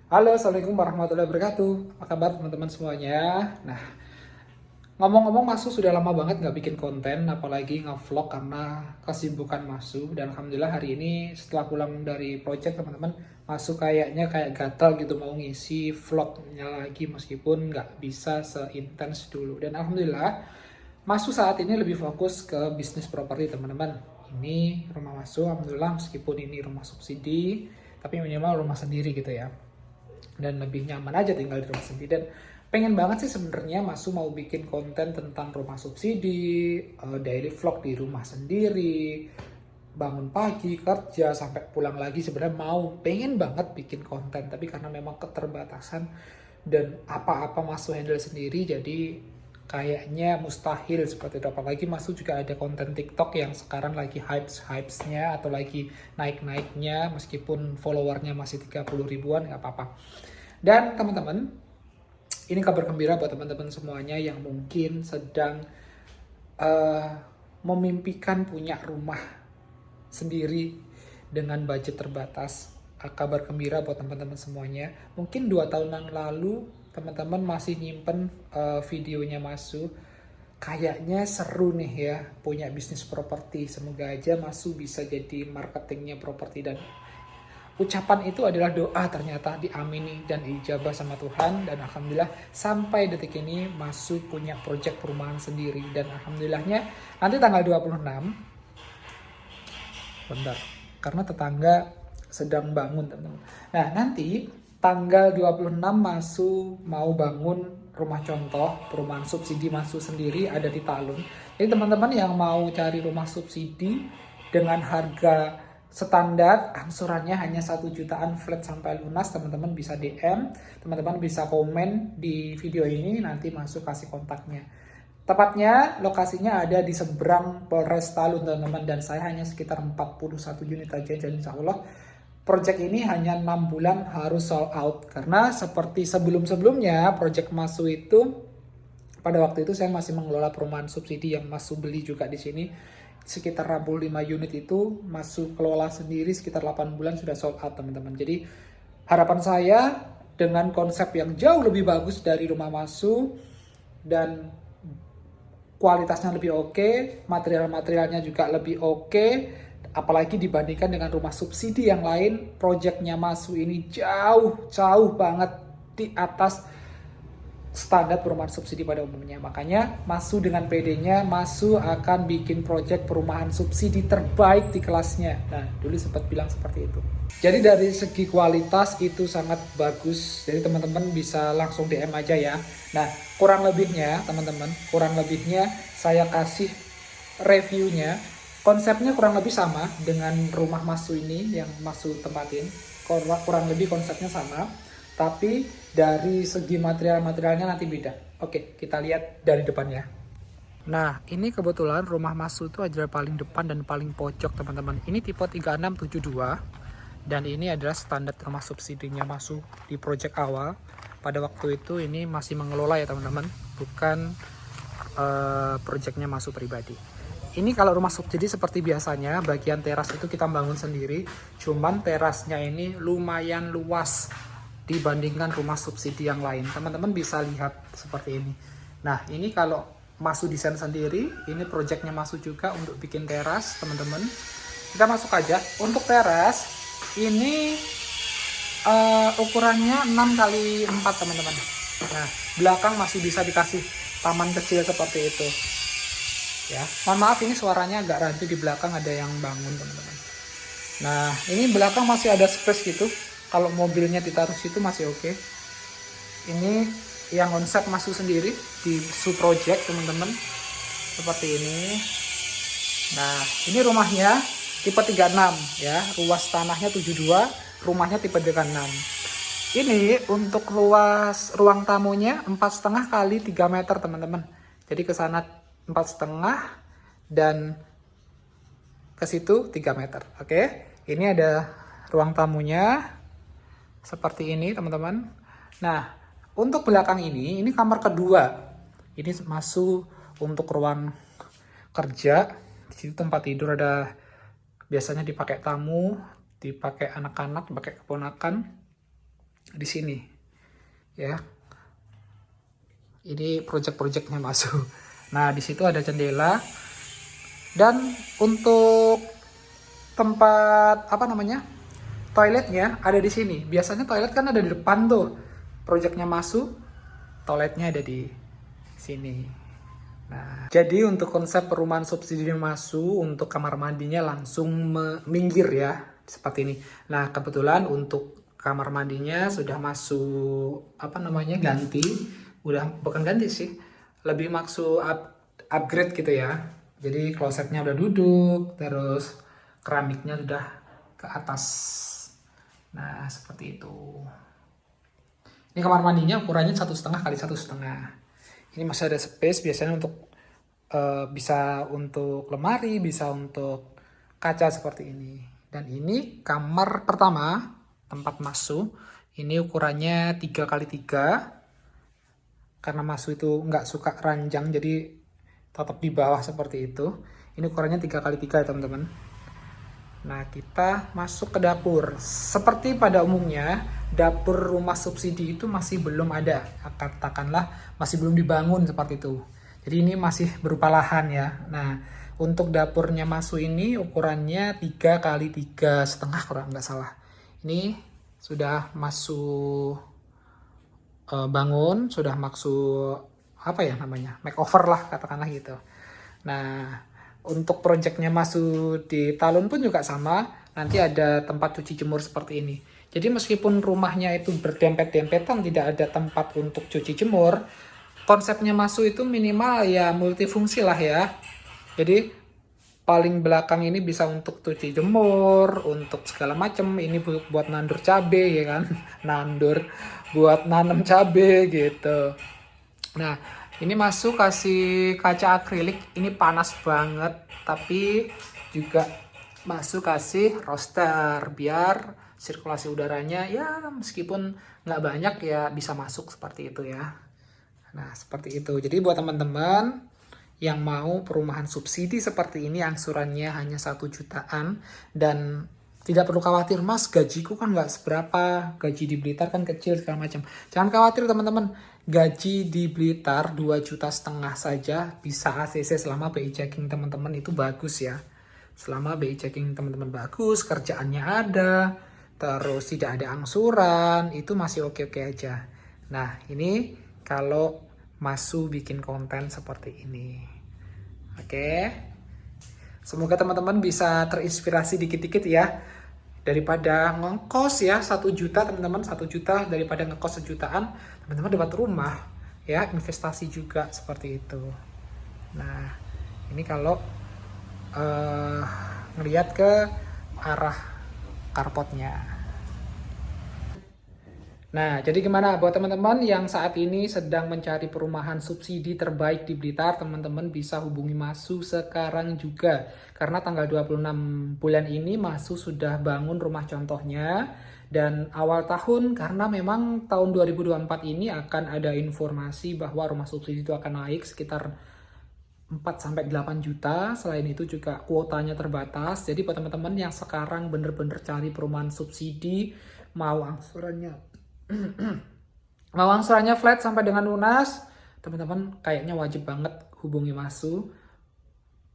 Halo, Assalamualaikum warahmatullahi wabarakatuh. Apa kabar teman-teman semuanya? Nah, ngomong-ngomong Masu sudah lama banget nggak bikin konten, apalagi nge-vlog karena kesibukan Masu. Dan Alhamdulillah hari ini setelah pulang dari project teman-teman, Masu kayaknya kayak gatal gitu mau ngisi vlognya lagi meskipun nggak bisa seintens dulu. Dan Alhamdulillah, Masu saat ini lebih fokus ke bisnis properti teman-teman. Ini rumah Masu, Alhamdulillah meskipun ini rumah subsidi, tapi minimal rumah sendiri gitu ya, dan lebih nyaman aja tinggal di rumah sendiri. Dan pengen banget sih sebenarnya Masu mau bikin konten tentang rumah subsidi, daily vlog di rumah sendiri, bangun pagi kerja sampai pulang lagi. Sebenarnya pengen banget bikin konten, tapi karena memang keterbatasan dan apa-apa Masu handle sendiri, jadi kayaknya mustahil seperti itu. Apalagi Masu juga ada konten TikTok yang sekarang lagi hypes-hypesnya atau lagi naik-naiknya, meskipun followernya masih 30 ribuan nggak apa-apa. Dan teman-teman, ini kabar gembira buat teman-teman semuanya yang mungkin sedang eh, memimpikan punya rumah sendiri dengan budget terbatas. Kabar gembira buat teman-teman semuanya. Mungkin 2 tahun yang lalu teman-teman masih nyimpen videonya Masu. Kayaknya seru nih ya punya bisnis properti. Semoga aja Masu bisa jadi marketingnya properti, dan ucapan itu adalah doa ternyata diamini dan ijabah sama Tuhan. Dan alhamdulillah sampai detik ini Masu punya project perumahan sendiri. Dan alhamdulillahnya nanti tanggal 26, bentar, karena tetangga sedang bangun teman-teman. Nah nanti tanggal 26 Masu mau bangun rumah contoh perumahan subsidi Masu sendiri, ada di Talun. Jadi teman-teman yang mau cari rumah subsidi dengan harga standar, angsurannya hanya 1 jutaan flat sampai lunas, teman-teman bisa DM, teman-teman bisa komen di video ini, nanti Masu kasih kontaknya. Tepatnya lokasinya ada di seberang Polres Talun teman-teman, dan saya hanya sekitar 41 unit aja, jadi insya Allah project ini hanya 6 bulan harus sold out. Karena seperti sebelum-sebelumnya project Masu itu, pada waktu itu saya masih mengelola perumahan subsidi yang Masu beli juga di sini, sekitar 65 unit itu Masu kelola sendiri, sekitar 8 bulan sudah sold out teman-teman. Jadi harapan saya dengan konsep yang jauh lebih bagus dari rumah Masu dan kualitasnya lebih oke, material-materialnya juga lebih oke, apalagi dibandingkan dengan rumah subsidi yang lain, projectnya Masu ini jauh banget di atas standar perumahan subsidi pada umumnya. Makanya Masu dengan PD-nya, Masu akan bikin project perumahan subsidi terbaik di kelasnya. Nah, dulu sempat bilang seperti itu. Jadi dari segi kualitas itu sangat bagus. Jadi teman-teman bisa langsung DM aja ya. Nah, kurang lebihnya teman-teman, kurang lebihnya saya kasih reviewnya. Konsepnya kurang lebih sama dengan rumah Masu ini yang Masu tempatin. Kurang lebih konsepnya sama, tapi dari segi materialnya nanti beda. Oke, kita lihat dari depannya. Nah, ini kebetulan rumah Masu itu adalah paling depan dan paling pojok teman-teman. Ini tipe 3672, dan ini adalah standar rumah subsidinya Masu di project awal. Pada waktu itu ini masih mengelola ya teman-teman, bukan projectnya Masu pribadi. Ini kalau rumah subsidi seperti biasanya, bagian teras itu kita bangun sendiri, cuman terasnya ini lumayan luas dibandingkan rumah subsidi yang lain. Teman-teman bisa lihat seperti ini. Nah, ini kalau Masu desain sendiri, ini projectnya Masu juga untuk bikin teras, teman-teman. Kita masuk aja. Untuk teras, ini ukurannya 6x4, teman-teman. Nah, belakang masih bisa dikasih taman kecil seperti itu. Ya, mohon maaf ini suaranya agak rancu, di belakang ada yang bangun teman-teman. Nah, ini belakang masih ada space gitu. Kalau mobilnya ditaruh situ masih oke. Ini yang konsep Masu sendiri di Su Project teman-teman. Seperti ini. Nah, ini rumahnya tipe 36 ya. Luas tanahnya 72, rumahnya tipe 36. Ini untuk luas ruang tamunya 4,5 kali 3 meter teman-teman. Jadi ke sana 4,5 dan ke situ 3 meter. Oke. Ini ada ruang tamunya seperti ini teman-teman. Nah, untuk belakang ini kamar kedua. Ini masuk untuk ruang kerja. Di situ tempat tidur ada, biasanya dipakai tamu, dipakai anak-anak, dipakai keponakan. di sini ya. Ini project-projectnya masuk. Nah, di situ ada jendela. Dan untuk tempat apa namanya? Toiletnya ada di sini. Biasanya toilet kan ada di depan tuh. Projectnya masuk, toiletnya ada di sini. Nah, jadi untuk konsep perumahan subsidi masuk, untuk kamar mandinya langsung minggir ya, seperti ini. Nah, kebetulan untuk kamar mandinya sudah masuk apa namanya, ganti. Udah bukan ganti sih, lebih maksud upgrade gitu ya. Jadi klosetnya udah duduk, terus keramiknya sudah ke atas. Nah, seperti itu. Ini kamar mandinya ukurannya 1,5 kali 1,5. Ini masih ada space, biasanya untuk bisa untuk lemari, bisa untuk kaca seperti ini. Dan ini kamar pertama, tempat masuk. Ini ukurannya 3 kali 3. Karena masuk itu nggak suka ranjang, jadi tetap di bawah seperti itu. Ini ukurannya 3 kali 3 ya teman-teman. Nah, kita masuk ke dapur. Seperti pada umumnya, dapur rumah subsidi itu masih belum ada. Katakanlah masih belum dibangun seperti itu. Jadi ini masih berupa lahan ya. Nah, untuk dapurnya masuk ini ukurannya 3 kali 3,5 kalau nggak salah. Ini sudah masuk bangun, sudah masuk apa ya namanya, makeover lah katakanlah gitu. Nah, untuk projectnya masuk di Talun pun juga sama, nanti ada tempat cuci jemur seperti ini. Jadi meskipun rumahnya itu berdempet-dempetan, tidak ada tempat untuk cuci jemur, konsepnya masuk itu minimal ya multifungsi lah ya. Jadi paling belakang ini bisa untuk cuci jemur, untuk segala macam. Ini buat nandur cabe ya kan, nandur buat nanam cabe gitu. Nah, ini masuk kasih kaca akrilik, ini panas banget, tapi juga masuk kasih roster biar sirkulasi udaranya ya meskipun nggak banyak ya bisa masuk seperti itu ya. Nah, seperti itu. Jadi buat teman-teman yang mau perumahan subsidi seperti ini, angsurannya hanya 1 jutaan dan tidak perlu khawatir, mas gajiku kan nggak seberapa, gaji di Blitar kan kecil segala macam. Jangan khawatir teman-teman, gaji di Blitar 2,5 juta saja bisa ACC selama BI checking teman-teman itu bagus ya. Selama BI checking teman-teman bagus, kerjaannya ada, terus tidak ada angsuran, itu masih oke-oke aja. Nah, ini kalau masuk bikin konten seperti ini. Oke. Semoga teman-teman bisa terinspirasi dikit-dikit ya. Daripada ngekos ya 1 juta teman-teman, 1 juta daripada ngekos 1 jutaan, teman-teman dapat rumah ya, investasi juga seperti itu. Nah, ini kalau ngelihat ke arah carportnya. Nah, jadi gimana buat teman-teman yang saat ini sedang mencari perumahan subsidi terbaik di Blitar, teman-teman bisa hubungi Masu sekarang juga. Karena tanggal 26 bulan ini Masu sudah bangun rumah contohnya. Dan awal tahun, karena memang tahun 2024 ini akan ada informasi bahwa rumah subsidi itu akan naik sekitar 4-8 juta. Selain itu juga kuotanya terbatas. Jadi buat teman-teman yang sekarang bener-bener cari perumahan subsidi, mau angsurannya mau angsurannya flat sampai dengan lunas, teman-teman kayaknya wajib banget hubungi Masu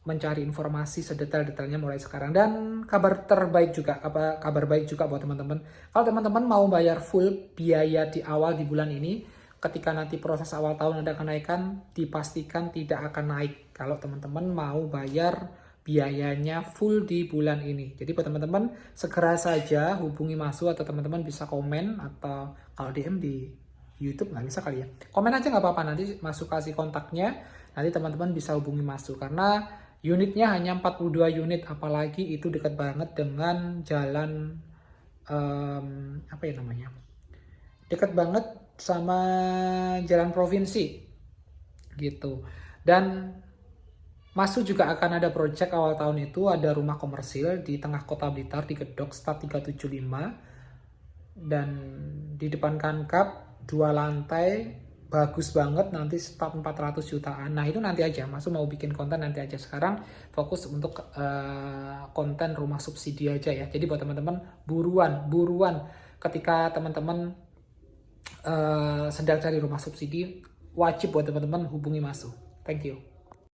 mencari informasi sedetail-detailnya mulai sekarang. Dan kabar terbaik juga, kabar baik juga buat teman-teman, kalau teman-teman mau bayar full biaya di awal di bulan ini, ketika nanti proses awal tahun ada kenaikan, dipastikan tidak akan naik kalau teman-teman mau bayar biayanya full di bulan ini. Jadi buat teman-teman segera saja hubungi Masu, atau teman-teman bisa komen, atau kalau DM di YouTube nggak bisa kali ya, komen aja nggak apa-apa, nanti Masu kasih kontaknya, nanti teman-teman bisa hubungi Masu. Karena unitnya hanya 42 unit, apalagi itu dekat banget dengan jalan apa ya namanya, dekat banget sama jalan provinsi gitu. Dan Masu juga akan ada project awal tahun itu, ada rumah komersil di tengah kota Blitar di Gedok Stad 375, dan di depan Kankap 2 lantai, bagus banget, nanti start 400 jutaan. Nah itu nanti aja, Masu mau bikin konten nanti aja, sekarang fokus untuk konten rumah subsidi aja ya. Jadi buat teman-teman buruan ketika teman-teman sedang cari rumah subsidi, wajib buat teman-teman hubungi Masu. Thank you.